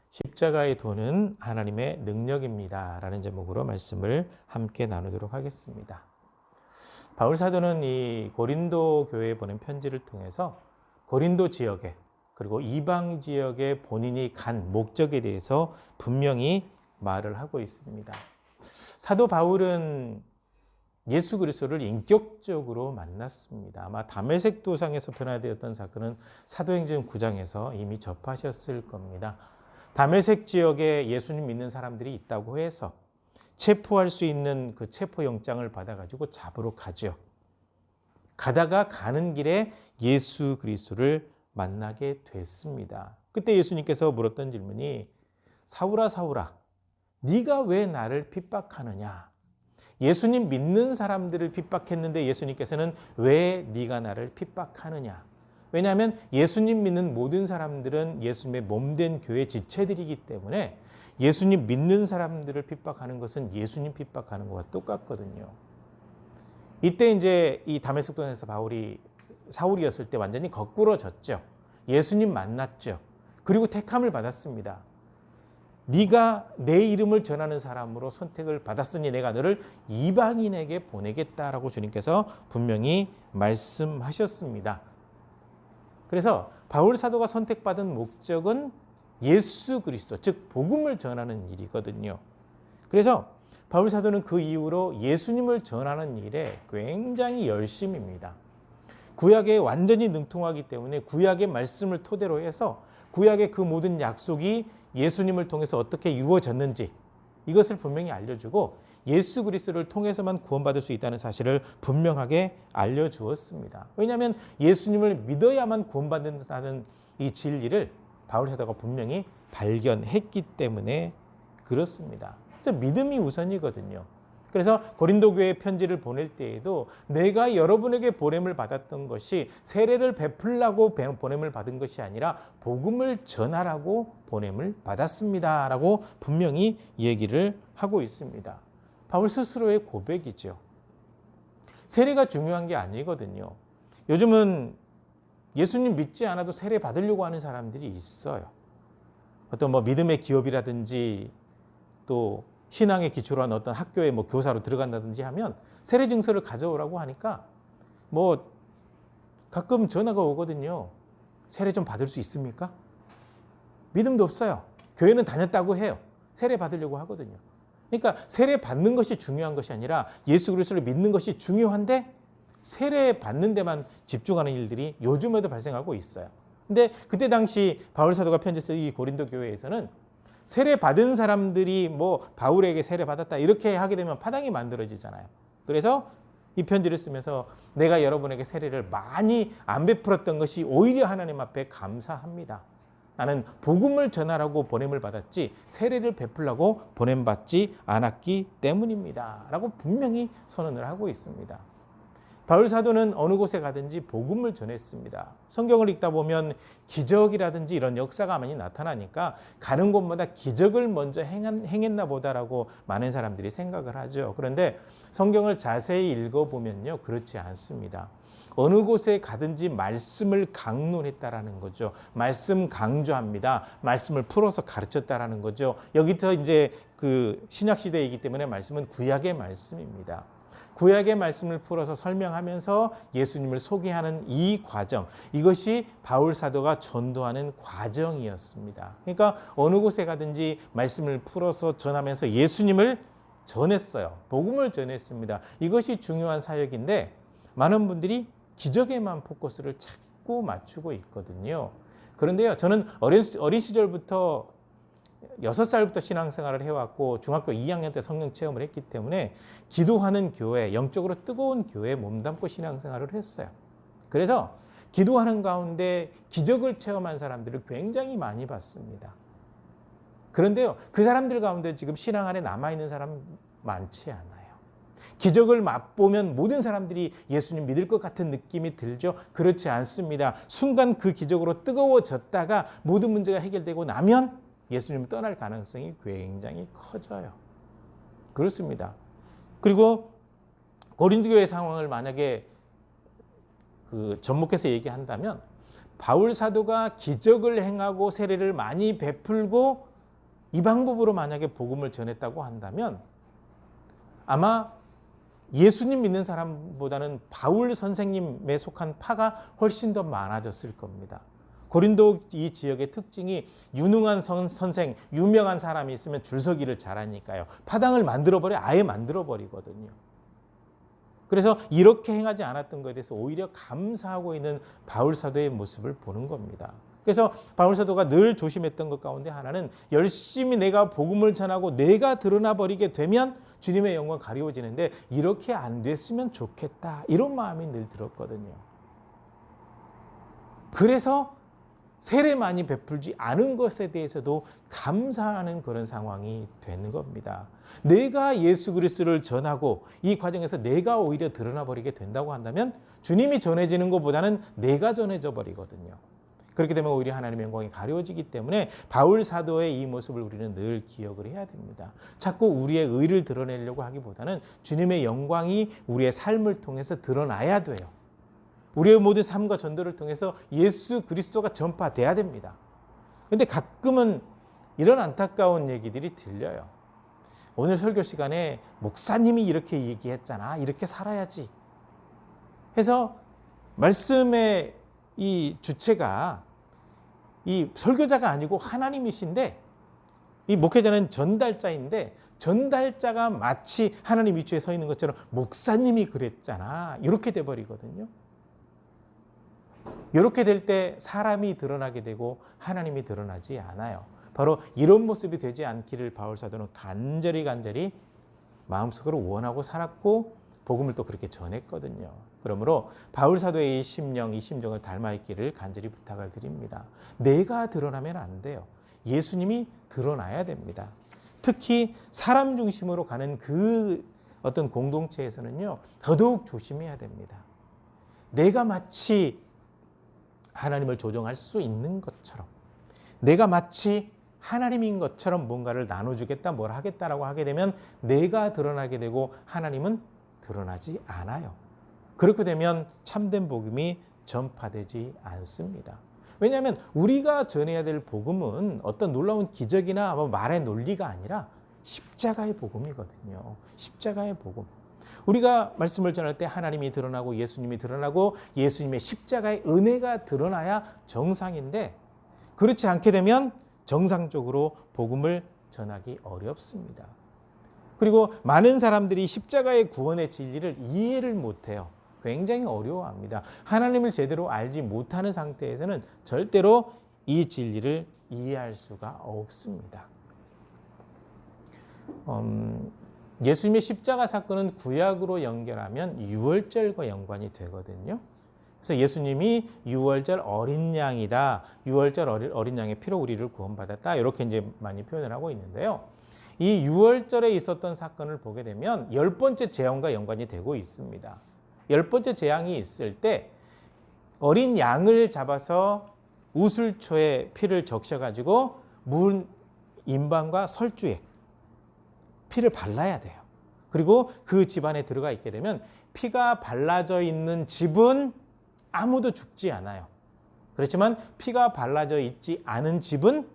십자가의 도는 하나님의 능력입니다. 라는 제목으로 말씀을 함께 나누도록 하겠습니다. 바울 사도는 이 고린도 교회에 보낸 편지를 통해서 고린도 지역에 그리고 이방 지역에 본인이 간 목적에 대해서 분명히 말을 하고 있습니다. 사도 바울은 예수 그리스도를 인격적으로 만났습니다. 아마 다메섹 도상에서 변화되었던 사건은 사도행전 9장에서 이미 접하셨을 겁니다. 다메섹 지역에 예수님 믿는 사람들이 있다고 해서 체포할 수 있는 그 체포영장을 받아가지고 잡으러 가죠. 가다가 가는 길에 예수 그리스도를 만나게 됐습니다. 그때 예수님께서 물었던 질문이 사울아 사울아 네가 왜 나를 핍박하느냐. 예수님 믿는 사람들을 핍박했는데 예수님께서는 왜 네가 나를 핍박하느냐. 왜냐하면 예수님 믿는 모든 사람들은 예수님의 몸된 교회 지체들이기 때문에 예수님 믿는 사람들을 핍박하는 것은 예수님 핍박하는 것과 똑같거든요. 이때 이제 이 다메섹 도상에서 바울이 사울이었을 때 완전히 거꾸러졌죠. 예수님 만났죠. 그리고 택함을 받았습니다. 네가 내 이름을 전하는 사람으로 선택을 받았으니 내가 너를 이방인에게 보내겠다라고 주님께서 분명히 말씀하셨습니다. 그래서 바울 사도가 선택받은 목적은 예수 그리스도, 즉 복음을 전하는 일이거든요. 그래서 바울 사도는 그 이후로 예수님을 전하는 일에 굉장히 열심입니다. 구약에 완전히 능통하기 때문에 구약의 말씀을 토대로 해서 구약의 그 모든 약속이 예수님을 통해서 어떻게 이루어졌는지 이것을 분명히 알려주고 예수 그리스도를 통해서만 구원받을 수 있다는 사실을 분명하게 알려주었습니다. 왜냐하면 예수님을 믿어야만 구원받는다는 이 진리를 바울 사도가 분명히 발견했기 때문에 그렇습니다. 그래서 믿음이 우선이거든요. 그래서 고린도 교회에 편지를 보낼 때에도 내가 여러분에게 보냄을 받았던 것이 세례를 베풀라고 보냄을 받은 것이 아니라 복음을 전하라고 보냄을 받았습니다라고 분명히 얘기를 하고 있습니다. 바울 스스로의 고백이죠. 세례가 중요한 게 아니거든요. 요즘은 예수님 믿지 않아도 세례 받으려고 하는 사람들이 있어요. 어떤 믿음의 기업이라든지 또 신앙에 기초로 한 어떤 학교에 교사로 들어간다든지 하면 세례 증서를 가져오라고 하니까 가끔 전화가 오거든요. 세례 좀 받을 수 있습니까? 믿음도 없어요. 교회는 다녔다고 해요. 세례 받으려고 하거든요. 그러니까 세례 받는 것이 중요한 것이 아니라 예수 그리스도를 믿는 것이 중요한데 세례 받는 데만 집중하는 일들이 요즘에도 발생하고 있어요. 근데 그때 당시 바울 사도가 편지 쓴 이 고린도 교회에서는 세례 받은 사람들이 바울에게 세례 받았다 이렇게 하게 되면 파당이 만들어지잖아요. 그래서 이 편지를 쓰면서 내가 여러분에게 세례를 많이 안 베풀었던 것이 오히려 하나님 앞에 감사합니다. 나는 복음을 전하라고 보냄을 받았지 세례를 베풀라고 보냄받지 않았기 때문입니다. 라고 분명히 선언을 하고 있습니다. 바울 사도는 어느 곳에 가든지 복음을 전했습니다. 성경을 읽다 보면 기적이라든지 이런 역사가 많이 나타나니까 가는 곳마다 기적을 먼저 행했나 보다라고 많은 사람들이 생각을 하죠. 그런데 성경을 자세히 읽어보면요, 그렇지 않습니다. 어느 곳에 가든지 말씀을 강론했다라는 거죠. 말씀 강조합니다. 말씀을 풀어서 가르쳤다라는 거죠. 여기서 이제 그 신약 시대이기 때문에 말씀은 구약의 말씀입니다. 구약의 말씀을 풀어서 설명하면서 예수님을 소개하는 이 과정, 이것이 바울 사도가 전도하는 과정이었습니다. 그러니까 어느 곳에 가든지 말씀을 풀어서 전하면서 예수님을 전했어요. 복음을 전했습니다. 이것이 중요한 사역인데 많은 분들이 기적에만 포커스를 자꾸 맞추고 있거든요. 그런데요, 저는 어린 시절부터 6살부터 신앙생활을 해왔고 중학교 2학년 때 성령 체험을 했기 때문에 기도하는 교회, 영적으로 뜨거운 교회에 몸담고 신앙생활을 했어요. 그래서 기도하는 가운데 기적을 체험한 사람들을 굉장히 많이 봤습니다. 그런데요, 그 사람들 가운데 지금 신앙 안에 남아있는 사람 많지 않아요. 기적을 맛보면 모든 사람들이 예수님 믿을 것 같은 느낌이 들죠? 그렇지 않습니다. 순간 그 기적으로 뜨거워졌다가 모든 문제가 해결되고 나면 예수님을 떠날 가능성이 굉장히 커져요. 그렇습니다. 그리고 고린도 교회 상황을 만약에 접목해서 얘기한다면 바울 사도가 기적을 행하고 세례를 많이 베풀고 이 방법으로 만약에 복음을 전했다고 한다면 아마 예수님 믿는 사람보다는 바울 선생님에 속한 파가 훨씬 더 많아졌을 겁니다. 고린도 이 지역의 특징이 유능한 선생, 유명한 사람이 있으면 줄서기를 잘하니까요. 파당을 아예 만들어버리거든요. 그래서 이렇게 행하지 않았던 것에 대해서 오히려 감사하고 있는 바울 사도의 모습을 보는 겁니다. 그래서 바울 사도가 늘 조심했던 것 가운데 하나는 열심히 내가 복음을 전하고 내가 드러나 버리게 되면 주님의 영광 가리워지는데 이렇게 안 됐으면 좋겠다. 이런 마음이 늘 들었거든요. 그래서 세례 많이 베풀지 않은 것에 대해서도 감사하는 그런 상황이 되는 겁니다. 내가 예수 그리스도를 전하고 이 과정에서 내가 오히려 드러나 버리게 된다고 한다면 주님이 전해지는 것보다는 내가 전해져 버리거든요. 그렇게 되면 오히려 하나님의 영광이 가려워지기 때문에 바울 사도의 이 모습을 우리는 늘 기억을 해야 됩니다. 자꾸 우리의 의를 드러내려고 하기보다는 주님의 영광이 우리의 삶을 통해서 드러나야 돼요. 우리의 모든 삶과 전도를 통해서 예수 그리스도가 전파돼야 됩니다. 그런데 가끔은 이런 안타까운 얘기들이 들려요. 오늘 설교 시간에 목사님이 이렇게 얘기했잖아. 이렇게 살아야지. 해서 말씀의 이 주체가 이 설교자가 아니고 하나님이신데 이 목회자는 전달자인데 전달자가 마치 하나님 위치에 서 있는 것처럼 목사님이 그랬잖아. 이렇게 돼버리거든요. 이렇게 될 때 사람이 드러나게 되고 하나님이 드러나지 않아요. 바로 이런 모습이 되지 않기를 바울 사도는 간절히 마음속으로 원하고 살았고 복음을 또 그렇게 전했거든요. 그러므로 바울 사도의 이 심정을 닮아 있기를 간절히 부탁을 드립니다. 내가 드러나면 안 돼요. 예수님이 드러나야 됩니다. 특히 사람 중심으로 가는 그 어떤 공동체에서는요, 더더욱 조심해야 됩니다. 내가 마치 하나님을 조종할 수 있는 것처럼, 내가 마치 하나님인 것처럼 뭔가를 나눠주겠다, 뭘 하겠다라고 하게 되면 내가 드러나게 되고 하나님은 드러나지 않아요. 그렇게 되면 참된 복음이 전파되지 않습니다. 왜냐하면 우리가 전해야 될 복음은 어떤 놀라운 기적이나 말의 논리가 아니라 십자가의 복음이거든요. 십자가의 복음. 우리가 말씀을 전할 때 하나님이 드러나고 예수님이 드러나고 예수님의 십자가의 은혜가 드러나야 정상인데 그렇지 않게 되면 정상적으로 복음을 전하기 어렵습니다. 그리고 많은 사람들이 십자가의 구원의 진리를 이해를 못해요. 굉장히 어려워합니다. 하나님을 제대로 알지 못하는 상태에서는 절대로 이 진리를 이해할 수가 없습니다. 예수님의 십자가 사건은 구약으로 연결하면 유월절과 연관이 되거든요. 그래서 예수님이 유월절 어린 양이다. 유월절 어린 양의 피로 우리를 구원받았다. 이렇게 이제 많이 표현을 하고 있는데요. 이 유월절에 있었던 사건을 보게 되면 10번째 재앙과 연관이 되고 있습니다. 10번째 재앙이 있을 때 어린 양을 잡아서 우슬초에 피를 적셔가지고 문 임방과 설주에 피를 발라야 돼요. 그리고 그 집안에 들어가 있게 되면 피가 발라져 있는 집은 아무도 죽지 않아요. 그렇지만 피가 발라져 있지 않은 집은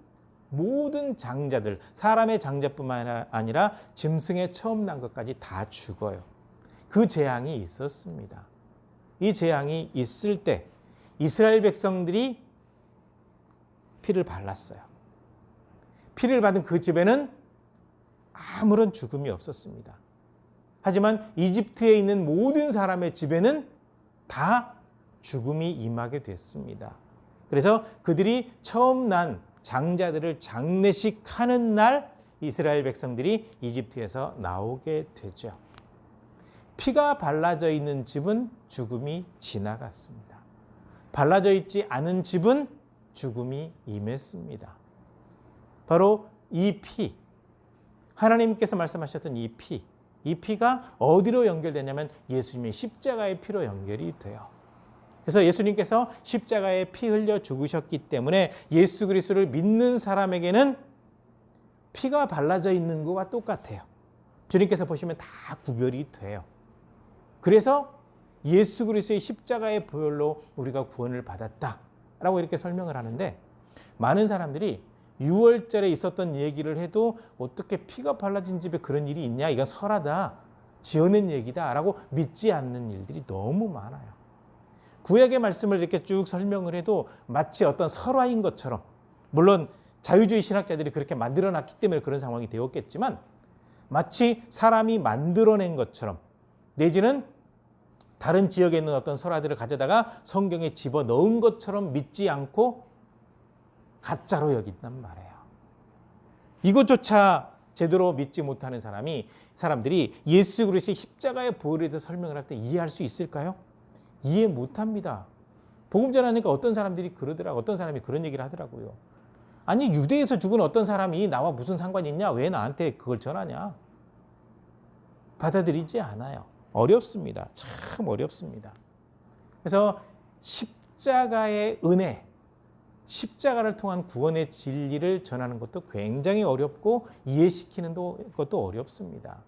모든 장자들, 사람의 장자뿐만 아니라 짐승의 처음 난 것까지 다 죽어요. 그 재앙이 있었습니다. 이 재앙이 있을 때 이스라엘 백성들이 피를 발랐어요. 피를 받은 그 집에는 아무런 죽음이 없었습니다. 하지만 이집트에 있는 모든 사람의 집에는 다 죽음이 임하게 됐습니다. 그래서 그들이 처음 난 장자들을 장례식하는 날 이스라엘 백성들이 이집트에서 나오게 되죠. 피가 발라져 있는 집은 죽음이 지나갔습니다. 발라져 있지 않은 집은 죽음이 임했습니다. 바로 이 피, 하나님께서 말씀하셨던 이 피가 어디로 연결되냐면 예수님의 십자가의 피로 연결이 돼요. 그래서 예수님께서 십자가에 피 흘려 죽으셨기 때문에 예수 그리스도를 믿는 사람에게는 피가 발라져 있는 것과 똑같아요. 주님께서 보시면 다 구별이 돼요. 그래서 예수 그리스도의 십자가의 보혈로 우리가 구원을 받았다라고 이렇게 설명을 하는데 많은 사람들이 6월절에 있었던 얘기를 해도 어떻게 피가 발라진 집에 그런 일이 있냐? 이건 설하다, 지어낸 얘기다 라고 믿지 않는 일들이 너무 많아요. 구약의 말씀을 이렇게 쭉 설명을 해도 마치 어떤 설화인 것처럼, 물론 자유주의 신학자들이 그렇게 만들어놨기 때문에 그런 상황이 되었겠지만 마치 사람이 만들어낸 것처럼, 내지는 다른 지역에 있는 어떤 설화들을 가져다가 성경에 집어넣은 것처럼 믿지 않고 가짜로 여긴단 말이에요. 이것조차 제대로 믿지 못하는 사람들이 예수 그리스도의 십자가의 보혈에 대해서 설명을 할 때 이해할 수 있을까요? 이해 못합니다. 복음 전하니까 어떤 사람들이 그러더라고요. 어떤 사람이 그런 얘기를 하더라고요. 아니, 유대에서 죽은 어떤 사람이 나와 무슨 상관이 있냐? 왜 나한테 그걸 전하냐? 받아들이지 않아요. 어렵습니다. 참 어렵습니다. 그래서 십자가의 은혜, 십자가를 통한 구원의 진리를 전하는 것도 굉장히 어렵고 이해시키는 것도 어렵습니다.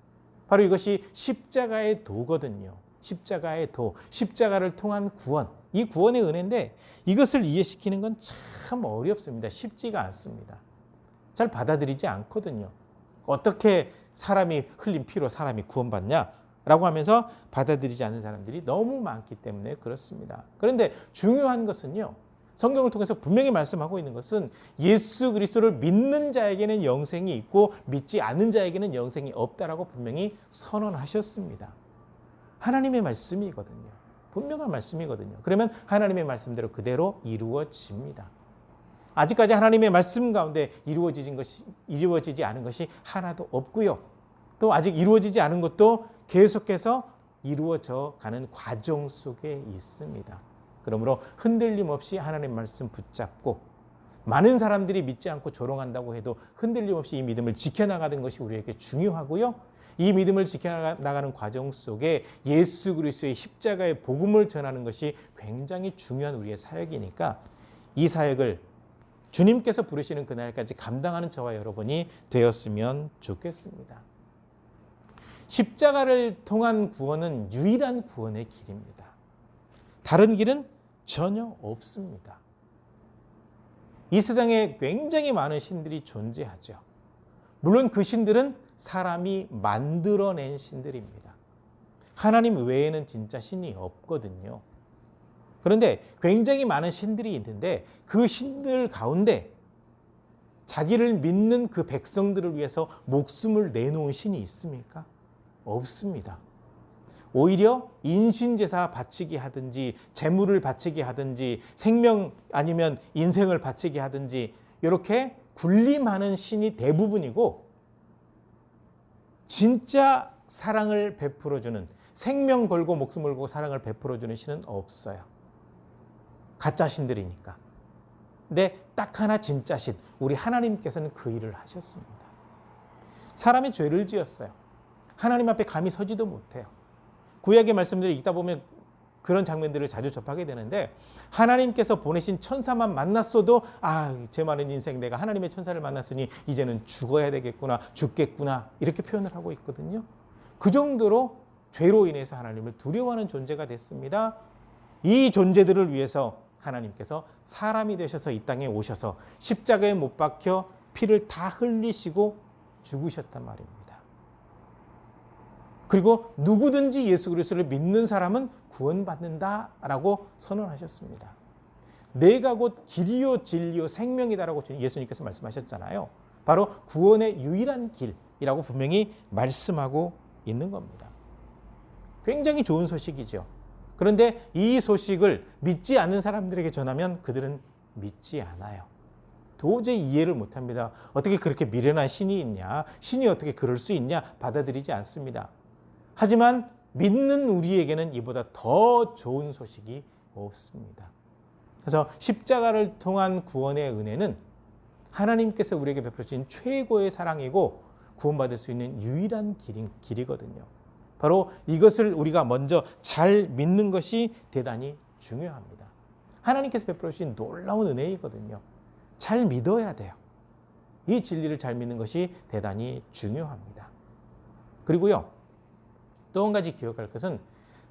바로 이것이 십자가의 도거든요. 십자가의 도, 십자가를 통한 구원, 이 구원의 은혜인데 이것을 이해시키는 건 참 어렵습니다. 쉽지가 않습니다. 잘 받아들이지 않거든요. 어떻게 사람이 흘린 피로 사람이 구원받냐라고 하면서 받아들이지 않는 사람들이 너무 많기 때문에 그렇습니다. 그런데 중요한 것은요, 성경을 통해서 분명히 말씀하고 있는 것은 예수 그리스도를 믿는 자에게는 영생이 있고 믿지 않는 자에게는 영생이 없다라고 분명히 선언하셨습니다. 하나님의 말씀이거든요. 분명한 말씀이거든요. 그러면 하나님의 말씀대로 그대로 이루어집니다. 아직까지 하나님의 말씀 가운데 이루어지지 않은 것이 하나도 없고요. 또 아직 이루어지지 않은 것도 계속해서 이루어져 가는 과정 속에 있습니다. 그러므로 흔들림 없이 하나님 말씀 붙잡고, 많은 사람들이 믿지 않고 조롱한다고 해도 흔들림 없이 이 믿음을 지켜나가는 것이 우리에게 중요하고요. 이 믿음을 지켜나가는 과정 속에 예수 그리스도의 십자가의 복음을 전하는 것이 굉장히 중요한 우리의 사역이니까 이 사역을 주님께서 부르시는 그날까지 감당하는 저와 여러분이 되었으면 좋겠습니다. 십자가를 통한 구원은 유일한 구원의 길입니다. 다른 길은 전혀 없습니다. 이 세상에 굉장히 많은 신들이 존재하죠. 물론 그 신들은 사람이 만들어낸 신들입니다. 하나님 외에는 진짜 신이 없거든요. 그런데 굉장히 많은 신들이 있는데 그 신들 가운데 자기를 믿는 그 백성들을 위해서 목숨을 내놓은 신이 있습니까? 없습니다. 오히려 인신제사 바치게 하든지 재물을 바치게 하든지 생명 아니면 인생을 바치게 하든지 이렇게 군림하는 신이 대부분이고, 진짜 사랑을 베풀어주는, 생명 걸고 목숨 걸고 사랑을 베풀어주는 신은 없어요. 가짜 신들이니까. 근데 딱 하나 진짜 신, 우리 하나님께서는 그 일을 하셨습니다. 사람이 죄를 지었어요. 하나님 앞에 감히 서지도 못해요. 구약의 말씀들을 읽다 보면 그런 장면들을 자주 접하게 되는데, 하나님께서 보내신 천사만 만났어도 죄 많은 인생 내가 하나님의 천사를 만났으니 이제는 죽어야 되겠구나, 죽겠구나, 이렇게 표현을 하고 있거든요. 그 정도로 죄로 인해서 하나님을 두려워하는 존재가 됐습니다. 이 존재들을 위해서 하나님께서 사람이 되셔서 이 땅에 오셔서 십자가에 못 박혀 피를 다 흘리시고 죽으셨단 말입니다. 그리고 누구든지 예수 그리스도를 믿는 사람은 구원받는다라고 선언하셨습니다. 내가 곧 길이요 진리요 생명이다라고 예수님께서 말씀하셨잖아요. 바로 구원의 유일한 길이라고 분명히 말씀하고 있는 겁니다. 굉장히 좋은 소식이죠. 그런데 이 소식을 믿지 않는 사람들에게 전하면 그들은 믿지 않아요. 도저히 이해를 못합니다. 어떻게 그렇게 미련한 신이 있냐? 신이 어떻게 그럴 수 있냐? 받아들이지 않습니다. 하지만 믿는 우리에게는 이보다 더 좋은 소식이 없습니다. 그래서 십자가를 통한 구원의 은혜는 하나님께서 우리에게 베풀어주신 최고의 사랑이고 구원받을 수 있는 유일한 길이거든요. 바로 이것을 우리가 먼저 잘 믿는 것이 대단히 중요합니다. 하나님께서 베풀어주신 놀라운 은혜이거든요. 잘 믿어야 돼요. 이 진리를 잘 믿는 것이 대단히 중요합니다. 그리고요, 또 한 가지 기억할 것은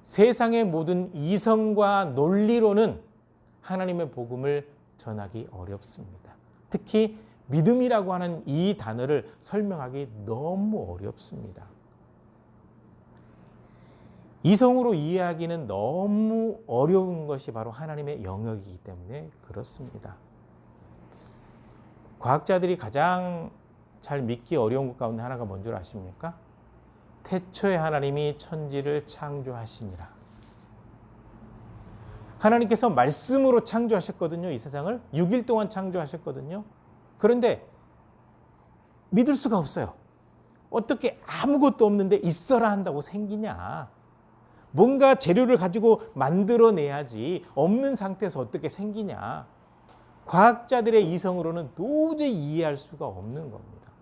세상의 모든 이성과 논리로는 하나님의 복음을 전하기 어렵습니다. 특히 믿음이라고 하는 이 단어를 설명하기 너무 어렵습니다. 이성으로 이해하기는 너무 어려운 것이 바로 하나님의 영역이기 때문에 그렇습니다. 과학자들이 가장 잘 믿기 어려운 것 가운데 하나가 뭔 줄 아십니까? 태초에 하나님이 천지를 창조하시니라. 하나님께서 말씀으로 창조하셨거든요. 이 세상을 6일 동안 창조하셨거든요. 그런데 믿을 수가 없어요. 어떻게 아무것도 없는데 있어라 한다고 생기냐. 뭔가 재료를 가지고 만들어내야지 없는 상태에서 어떻게 생기냐. 과학자들의 이성으로는 도저히 이해할 수가 없는 겁니다.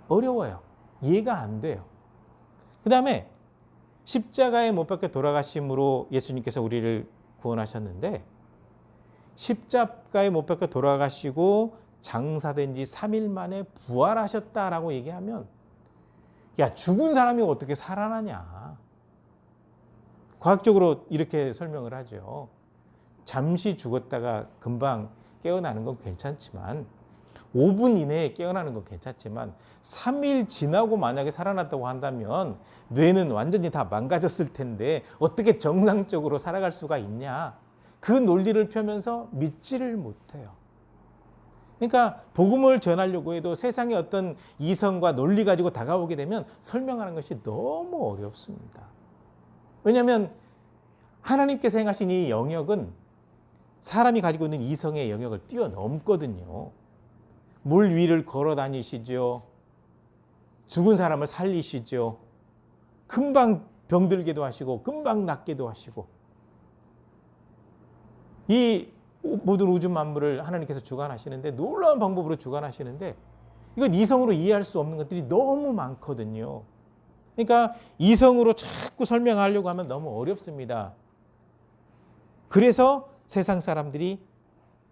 어려워요. 이해가 안 돼요. 그 다음에 십자가에 못 박혀 돌아가심으로 예수님께서 우리를 구원하셨는데 십자가에 못 박혀 돌아가시고 장사된 지 3일 만에 부활하셨다라고 얘기하면 야, 죽은 사람이 어떻게 살아나냐. 과학적으로 이렇게 설명을 하죠. 잠시 죽었다가 금방 깨어나는 건 괜찮지만 5분 이내에 깨어나는 건 괜찮지만 3일 지나고 만약에 살아났다고 한다면 뇌는 완전히 다 망가졌을 텐데 어떻게 정상적으로 살아갈 수가 있냐. 그 논리를 펴면서 믿지를 못해요. 그러니까 복음을 전하려고 해도 세상의 어떤 이성과 논리 가지고 다가오게 되면 설명하는 것이 너무 어렵습니다. 왜냐하면 하나님께서 행하신 이 영역은 사람이 가지고 있는 이성의 영역을 뛰어넘거든요. 물 위를 걸어 다니시죠. 죽은 사람을 살리시죠. 금방 병들게도 하시고 금방 낫게도 하시고 이 모든 우주 만물을 하나님께서 주관하시는데 놀라운 방법으로 주관하시는데 이건 이성으로 이해할 수 없는 것들이 너무 많거든요. 그러니까 이성으로 자꾸 설명하려고 하면 너무 어렵습니다. 그래서 세상 사람들이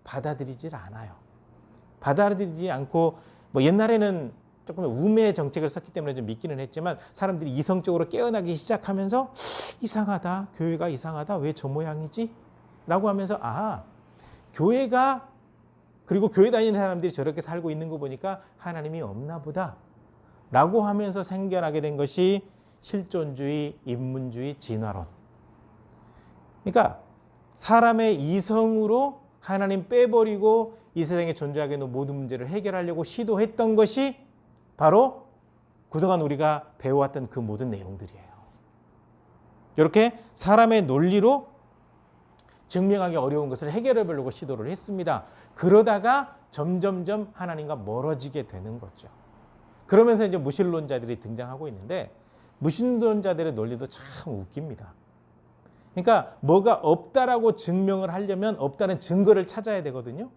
받아들이질 않아요. 받아들이지 않고 뭐 옛날에는 조금 우매 정책을 썼기 때문에 좀 믿기는 했지만 사람들이 이성적으로 깨어나기 시작하면서 이상하다. 교회가 이상하다. 왜 저 모양이지? 라고 하면서 교회가 그리고 교회 다니는 사람들이 저렇게 살고 있는 거 보니까 하나님이 없나 보다. 라고 하면서 생겨나게 된 것이 실존주의, 인문주의, 진화론. 그러니까 사람의 이성으로 하나님 빼버리고 이 세상에 존재하게 있는 모든 문제를 해결하려고 시도했던 것이 바로 그동안 우리가 배워왔던 그 모든 내용들이에요. 이렇게 사람의 논리로 증명하기 어려운 것을 해결해 보려고 시도를 했습니다. 그러다가 점점점 하나님과 멀어지게 되는 거죠. 그러면서 이제 무신론자들이 등장하고 있는데 무신론자들의 논리도 참 웃깁니다. 그러니까 뭐가 없다라고 증명을 하려면 없다는 증거를 찾아야 되거든요.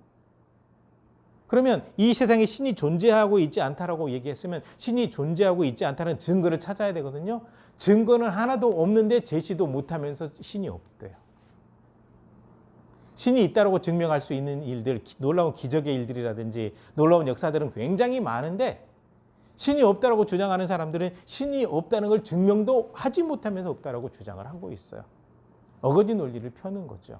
그러면 이 세상에 신이 존재하고 있지 않다라고 얘기했으면 신이 존재하고 있지 않다는 증거를 찾아야 되거든요. 증거는 하나도 없는데 제시도 못하면서 신이 없대요. 신이 있다라고 증명할 수 있는 일들, 놀라운 기적의 일들이라든지 놀라운 역사들은 굉장히 많은데 신이 없다라고 주장하는 사람들은 신이 없다는 걸 증명도 하지 못하면서 없다라고 주장을 하고 있어요. 어거지 논리를 펴는 거죠.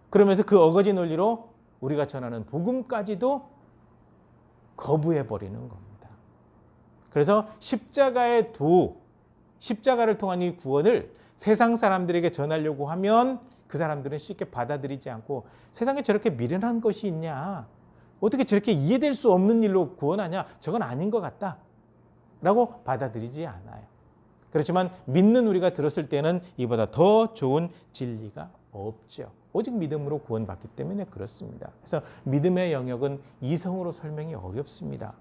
그러면서 그 어거지 논리로 우리가 전하는 복음까지도 거부해버리는 겁니다. 그래서 십자가의 십자가를 통한 이 구원을 세상 사람들에게 전하려고 하면 그 사람들은 쉽게 받아들이지 않고 세상에 저렇게 미련한 것이 있냐? 어떻게 저렇게 이해될 수 없는 일로 구원하냐? 저건 아닌 것 같다. 라고 받아들이지 않아요. 그렇지만 믿는 우리가 들었을 때는 이보다 더 좋은 진리가 없죠. 오직 믿음으로 구원받기 때문에 그렇습니다. 그래서 믿음의 영역은 이성으로 설명이 어렵습니다.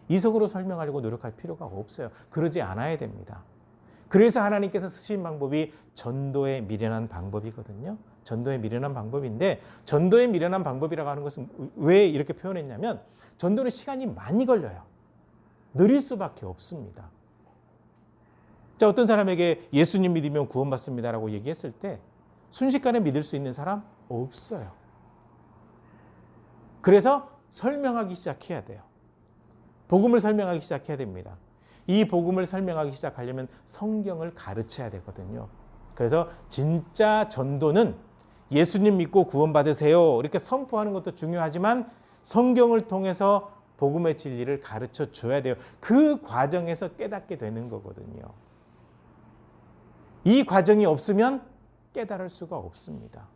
이성으로 설명하려고 노력할 필요가 없어요. 그러지 않아야 됩니다. 그래서 하나님께서 쓰신 방법이 전도에 미련한 방법이거든요. 전도에 미련한 방법인데 전도에 미련한 방법이라고 하는 것은 왜 이렇게 표현했냐면 전도는 시간이 많이 걸려요. 느릴 수밖에 없습니다. 자, 어떤 사람에게 예수님 믿으면 구원받습니다라고 얘기했을 때 순식간에 믿을 수 있는 사람 없어요. 그래서 설명하기 시작해야 돼요. 복음을 설명하기 시작해야 됩니다. 이 복음을 설명하기 시작하려면 성경을 가르쳐야 되거든요. 그래서 진짜 전도는 예수님 믿고 구원받으세요 이렇게 선포하는 것도 중요하지만 성경을 통해서 복음의 진리를 가르쳐 줘야 돼요. 그 과정에서 깨닫게 되는 거거든요. 이 과정이 없으면 깨달을 수가 없습니다.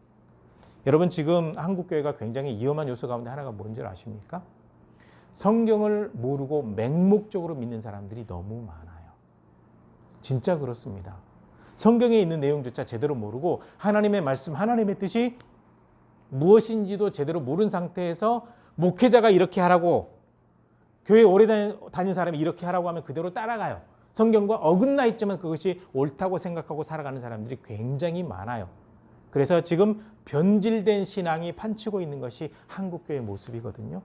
여러분, 지금 한국교회가 굉장히 위험한 요소 가운데 하나가 뭔지 아십니까? 성경을 모르고 맹목적으로 믿는 사람들이 너무 많아요. 진짜 그렇습니다. 성경에 있는 내용조차 제대로 모르고 하나님의 말씀, 하나님의 뜻이 무엇인지도 제대로 모르는 상태에서 목회자가 이렇게 하라고, 교회 오래 다닌 사람이 이렇게 하라고 하면 그대로 따라가요. 성경과 어긋나 있지만 그것이 옳다고 생각하고 살아가는 사람들이 굉장히 많아요. 그래서 지금 변질된 신앙이 판치고 있는 것이 한국교회의 모습이거든요.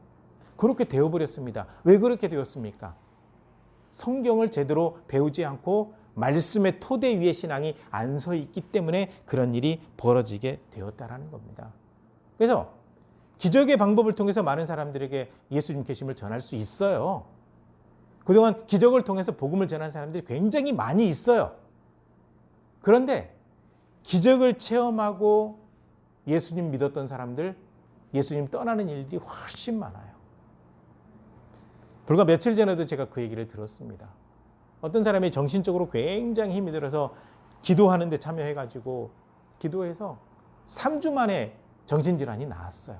그렇게 되어버렸습니다. 왜 그렇게 되었습니까? 성경을 제대로 배우지 않고 말씀의 토대 위에 신앙이 안 서 있기 때문에 그런 일이 벌어지게 되었다라는 겁니다. 그래서 기적의 방법을 통해서 많은 사람들에게 예수님 계심을 전할 수 있어요. 그동안 기적을 통해서 복음을 전하는 사람들이 굉장히 많이 있어요. 그런데 기적을 체험하고 예수님 믿었던 사람들, 예수님 떠나는 일들이 훨씬 많아요. 불과 며칠 전에도 제가 그 얘기를 들었습니다. 어떤 사람이 정신적으로 굉장히 힘이 들어서 기도하는 데 참여해가지고 기도해서 3주 만에 정신질환이 나았어요.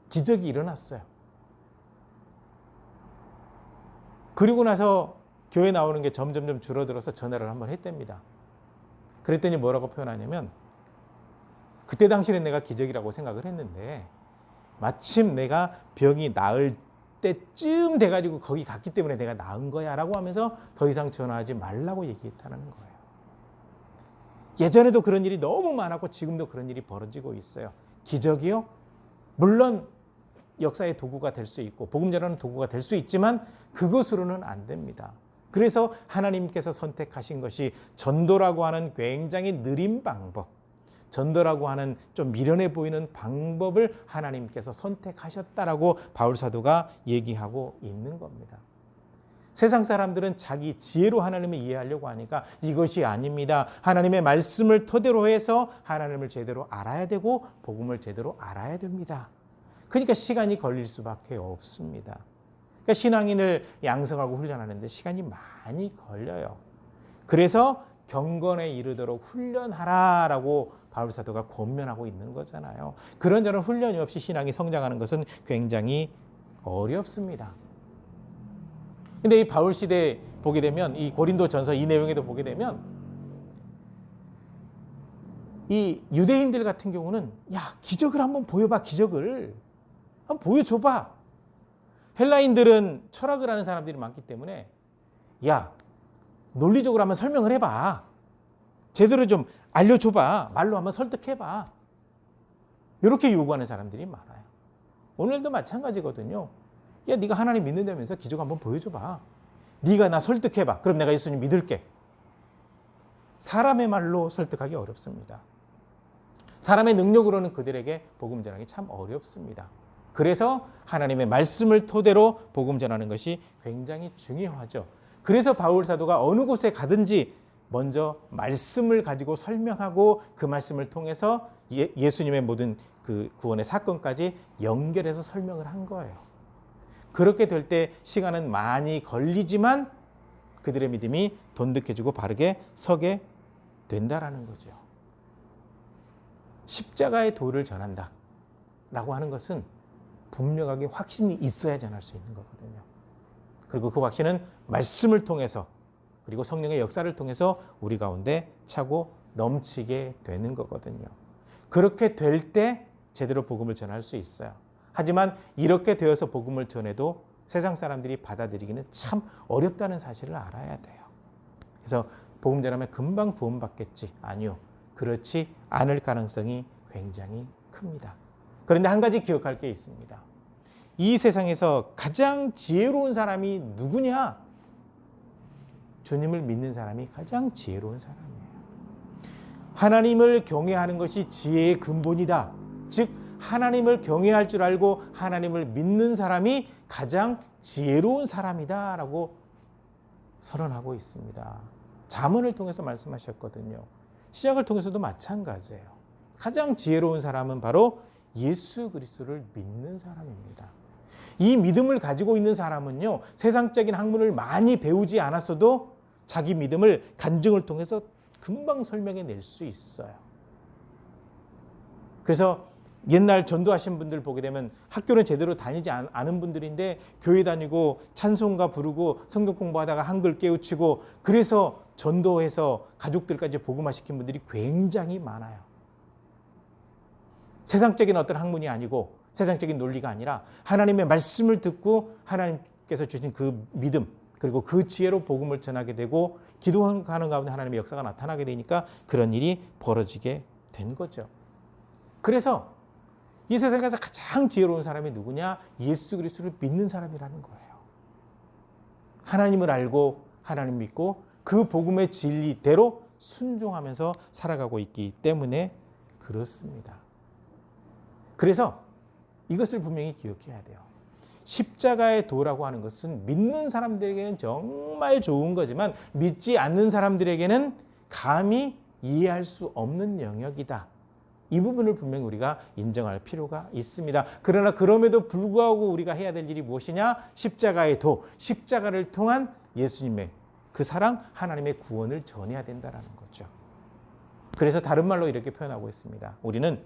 기적이 일어났어요. 그리고 나서 교회 나오는 게 점점점 줄어들어서 전화를 한번 했답니다. 그랬더니 뭐라고 표현하냐면, 그때 당시에는 내가 기적이라고 생각을 했는데 마침 내가 병이 나을 때쯤 돼가지고 거기 갔기 때문에 내가 나은 거야 라고 하면서 더 이상 전화하지 말라고 얘기했다는 거예요. 예전에도 그런 일이 너무 많았고 지금도 그런 일이 벌어지고 있어요. 기적이요? 물론 역사의 도구가 될 수 있고 복음 전하는 도구가 될 수 있지만 그것으로는 안 됩니다. 그래서 하나님께서 선택하신 것이 전도라고 하는 굉장히 느린 방법, 전도라고 하는 좀 미련해 보이는 방법을 하나님께서 선택하셨다라고 바울 사도가 얘기하고 있는 겁니다. 세상 사람들은 자기 지혜로 하나님을 이해하려고 하니까 이것이 아닙니다. 하나님의 말씀을 토대로 해서 하나님을 제대로 알아야 되고 복음을 제대로 알아야 됩니다. 그러니까 시간이 걸릴 수밖에 없습니다. 그러니까 신앙인을 양성하고 훈련하는데 시간이 많이 걸려요. 그래서 경건에 이르도록 훈련하라라고 바울 사도가 권면하고 있는 거잖아요. 그런저런 훈련이 없이 신앙이 성장하는 것은 굉장히 어렵습니다. 근데 이 바울 시대 보게 되면, 이 고린도전서 이 내용에도 보게 되면, 이 유대인들 같은 경우는 야, 기적을 한번 보여봐, 기적을 한번 보여줘봐. 헬라인들은 철학을 하는 사람들이 많기 때문에 야, 논리적으로 한번 설명을 해봐, 제대로 좀 알려줘봐, 말로 한번 설득해봐, 이렇게 요구하는 사람들이 많아요. 오늘도 마찬가지거든요. 야, 네가 하나님 믿는다면서 기적 한번 보여줘봐, 네가 나 설득해봐, 그럼 내가 예수님 믿을게. 사람의 말로 설득하기 어렵습니다. 사람의 능력으로는 그들에게 복음 전하기 참 어렵습니다. 그래서 하나님의 말씀을 토대로 복음 전하는 것이 굉장히 중요하죠. 그래서 바울 사도가 어느 곳에 가든지 먼저 말씀을 가지고 설명하고 그 말씀을 통해서 예수님의 모든 그 구원의 사건까지 연결해서 설명을 한 거예요. 그렇게 될 때 시간은 많이 걸리지만 그들의 믿음이 돈득해지고 바르게 서게 된다라는 거죠. 십자가의 도를 전한다 라고 하는 것은 분명하게 확신이 있어야 전할 수 있는 거거든요. 그리고 그 확신은 말씀을 통해서 그리고 성령의 역사를 통해서 우리 가운데 차고 넘치게 되는 거거든요. 그렇게 될 때 제대로 복음을 전할 수 있어요. 하지만 이렇게 되어서 복음을 전해도 세상 사람들이 받아들이기는 참 어렵다는 사실을 알아야 돼요. 그래서 복음 전하면 금방 구원받겠지? 아니요. 그렇지 않을 가능성이 굉장히 큽니다. 그런데 한 가지 기억할 게 있습니다. 이 세상에서 가장 지혜로운 사람이 누구냐? 주님을 믿는 사람이 가장 지혜로운 사람이에요. 하나님을 경외하는 것이 지혜의 근본이다. 즉 하나님을 경외할 줄 알고 하나님을 믿는 사람이 가장 지혜로운 사람이다라고 선언하고 있습니다. 잠언을 통해서 말씀하셨거든요. 시작을 통해서도 마찬가지예요. 가장 지혜로운 사람은 바로 예수 그리스도를 믿는 사람입니다. 이 믿음을 가지고 있는 사람은요, 세상적인 학문을 많이 배우지 않았어도 자기 믿음을 간증을 통해서 금방 설명해 낼 수 있어요. 그래서 옛날 전도하신 분들 보게 되면 학교는 제대로 다니지 않은 분들인데 교회 다니고 찬송가 부르고 성경 공부하다가 한글 깨우치고 그래서 전도해서 가족들까지 복음화시킨 분들이 굉장히 많아요. 세상적인 어떤 학문이 아니고 세상적인 논리가 아니라 하나님의 말씀을 듣고 하나님께서 주신 그 믿음 그리고 그 지혜로 복음을 전하게 되고 기도하는 가운데 하나님의 역사가 나타나게 되니까 그런 일이 벌어지게 된 거죠. 그래서 이 세상에서 가장 지혜로운 사람이 누구냐? 예수 그리스도를 믿는 사람이라는 거예요. 하나님을 알고 하나님 믿고 그 복음의 진리대로 순종하면서 살아가고 있기 때문에 그렇습니다. 그래서 이것을 분명히 기억해야 돼요. 십자가의 도라고 하는 것은 믿는 사람들에게는 정말 좋은 거지만 믿지 않는 사람들에게는 감히 이해할 수 없는 영역이다. 이 부분을 분명히 우리가 인정할 필요가 있습니다. 그러나 그럼에도 불구하고 우리가 해야 될 일이 무엇이냐? 십자가의 도, 십자가를 통한 예수님의 그 사랑, 하나님의 구원을 전해야 된다는 거죠. 그래서 다른 말로 이렇게 표현하고 있습니다. 우리는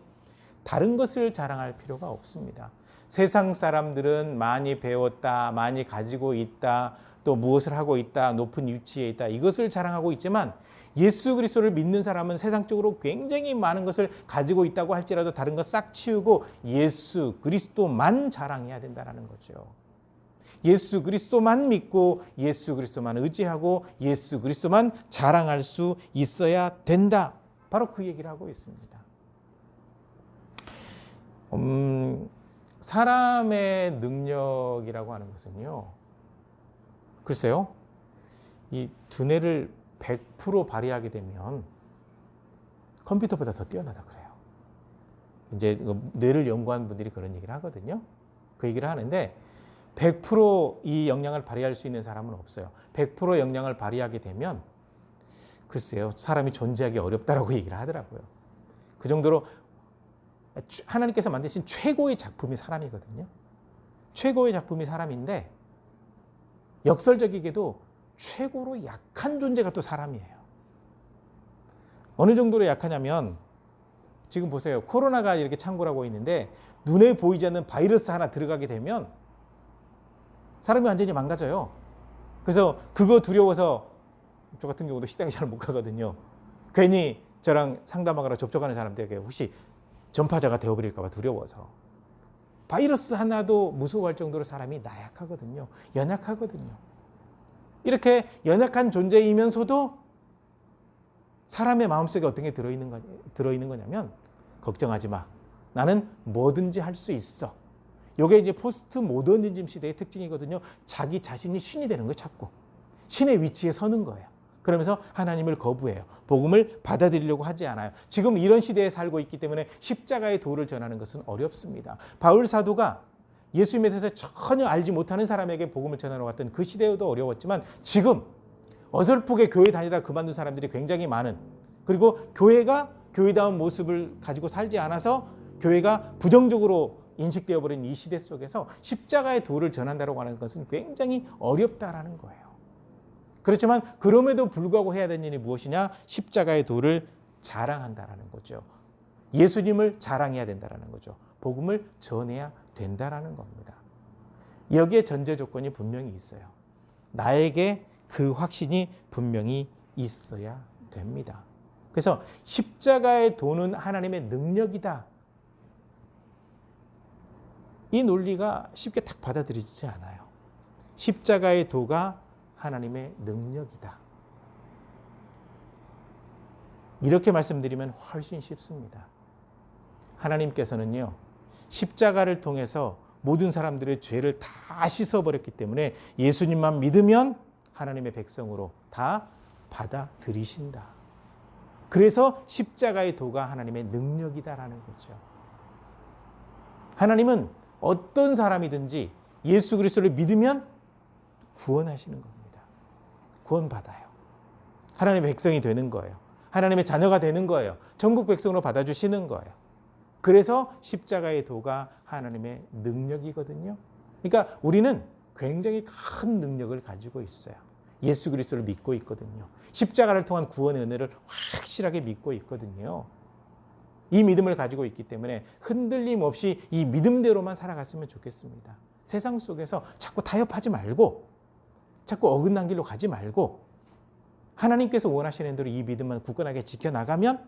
다른 것을 자랑할 필요가 없습니다. 세상 사람들은 많이 배웠다, 많이 가지고 있다, 또 무엇을 하고 있다, 높은 위치에 있다, 이것을 자랑하고 있지만 예수 그리스도를 믿는 사람은 세상적으로 굉장히 많은 것을 가지고 있다고 할지라도 다른 것 싹 치우고 예수 그리스도만 자랑해야 된다는 거죠. 예수 그리스도만 믿고 예수 그리스도만 의지하고 예수 그리스도만 자랑할 수 있어야 된다. 바로 그 얘기를 하고 있습니다. 사람의 능력이라고 하는 것은요, 글쎄요, 이 두뇌를 100% 발휘하게 되면 컴퓨터보다 더 뛰어나다 그래요. 이제 뇌를 연구한 분들이 그런 얘기를 하거든요. 그 얘기를 하는데 100% 이 역량을 발휘할 수 있는 사람은 없어요. 100% 역량을 발휘하게 되면 글쎄요, 사람이 존재하기 어렵다라고 얘기를 하더라고요. 그 정도로 하나님께서 만드신 최고의 작품이 사람이거든요. 최고의 작품이 사람인데 역설적이게도 최고로 약한 존재가 또 사람이에요. 어느 정도로 약하냐면 지금 보세요. 코로나가 이렇게 창궐하고 있는데 눈에 보이지 않는 바이러스 하나 들어가게 되면 사람이 완전히 망가져요. 그래서 그거 두려워서 저 같은 경우도 식당에 잘 못 가거든요. 괜히 저랑 상담하거나 접촉하는 사람들에게 혹시 전파자가 되어버릴까 봐 두려워서. 바이러스 하나도 무서워할 정도로 사람이 나약하거든요. 연약하거든요. 이렇게 연약한 존재이면서도 사람의 마음속에 어떤 게 들어있는 거냐면 걱정하지 마. 나는 뭐든지 할 수 있어. 이게 이제 포스트 모더니즘 시대의 특징이거든요. 자기 자신이 신이 되는 거예요. 자꾸. 신의 위치에 서는 거예요. 그러면서 하나님을 거부해요. 복음을 받아들이려고 하지 않아요. 지금 이런 시대에 살고 있기 때문에 십자가의 도를 전하는 것은 어렵습니다. 바울 사도가 예수님에 대해서 전혀 알지 못하는 사람에게 복음을 전하러 갔던 그 시대에도 어려웠지만 지금 어설프게 교회 다니다 그만둔 사람들이 굉장히 많은, 그리고 교회가 교회다운 모습을 가지고 살지 않아서 교회가 부정적으로 인식되어 버린 이 시대 속에서 십자가의 도를 전한다고 하는 것은 굉장히 어렵다라는 거예요. 그렇지만 그럼에도 불구하고 해야 되는 일이 무엇이냐? 십자가의 도를 자랑한다라는 거죠. 예수님을 자랑해야 된다라는 거죠. 복음을 전해야 된다라는 겁니다. 여기에 전제 조건이 분명히 있어요. 나에게 그 확신이 분명히 있어야 됩니다. 그래서 십자가의 도는 하나님의 능력이다. 이 논리가 쉽게 딱 받아들이지 않아요. 십자가의 도가 하나님의 능력이다. 이렇게 말씀드리면 훨씬 쉽습니다. 하나님께서는요, 십자가를 통해서 모든 사람들의 죄를 다 씻어버렸기 때문에 예수님만 믿으면 하나님의 백성으로 다 받아들이신다. 그래서 십자가의 도가 하나님의 능력이다라는 거죠. 하나님은 어떤 사람이든지 예수 그리스도를 믿으면 구원하시는 겁니다. 구원받아요. 하나님의 백성이 되는 거예요. 하나님의 자녀가 되는 거예요. 전국 백성으로 받아주시는 거예요. 그래서 십자가의 도가 하나님의 능력이거든요. 그러니까 우리는 굉장히 큰 능력을 가지고 있어요. 예수 그리스도를 믿고 있거든요. 십자가를 통한 구원의 은혜를 확실하게 믿고 있거든요. 이 믿음을 가지고 있기 때문에 흔들림 없이 이 믿음대로만 살아갔으면 좋겠습니다. 세상 속에서 자꾸 타협하지 말고 자꾸 어긋난 길로 가지 말고 하나님께서 원하시는 대로 이 믿음만 굳건하게 지켜나가면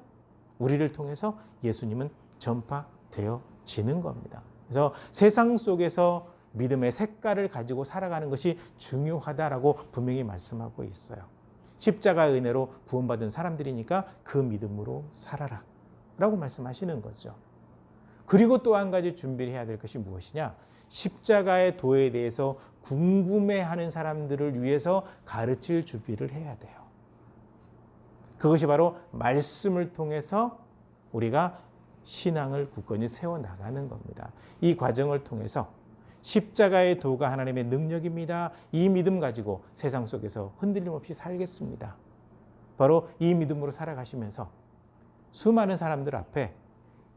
우리를 통해서 예수님은 전파되어지는 겁니다. 그래서 세상 속에서 믿음의 색깔을 가지고 살아가는 것이 중요하다라고 분명히 말씀하고 있어요. 십자가의 은혜로 구원받은 사람들이니까 그 믿음으로 살아라 라고 말씀하시는 거죠. 그리고 또 한 가지 준비를 해야 될 것이 무엇이냐? 십자가의 도에 대해서 궁금해하는 사람들을 위해서 가르칠 준비를 해야 돼요. 그것이 바로 말씀을 통해서 우리가 신앙을 굳건히 세워나가는 겁니다. 이 과정을 통해서 십자가의 도가 하나님의 능력입니다. 이 믿음 가지고 세상 속에서 흔들림 없이 살겠습니다. 바로 이 믿음으로 살아가시면서 수많은 사람들 앞에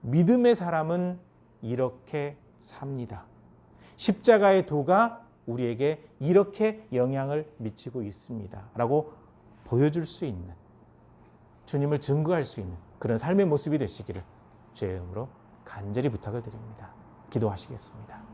믿음의 사람은 이렇게 삽니다. 십자가의 도가 우리에게 이렇게 영향을 미치고 있습니다. 라고 보여줄 수 있는, 주님을 증거할 수 있는 그런 삶의 모습이 되시기를 주의 이름으로 간절히 부탁을 드립니다. 기도하시겠습니다.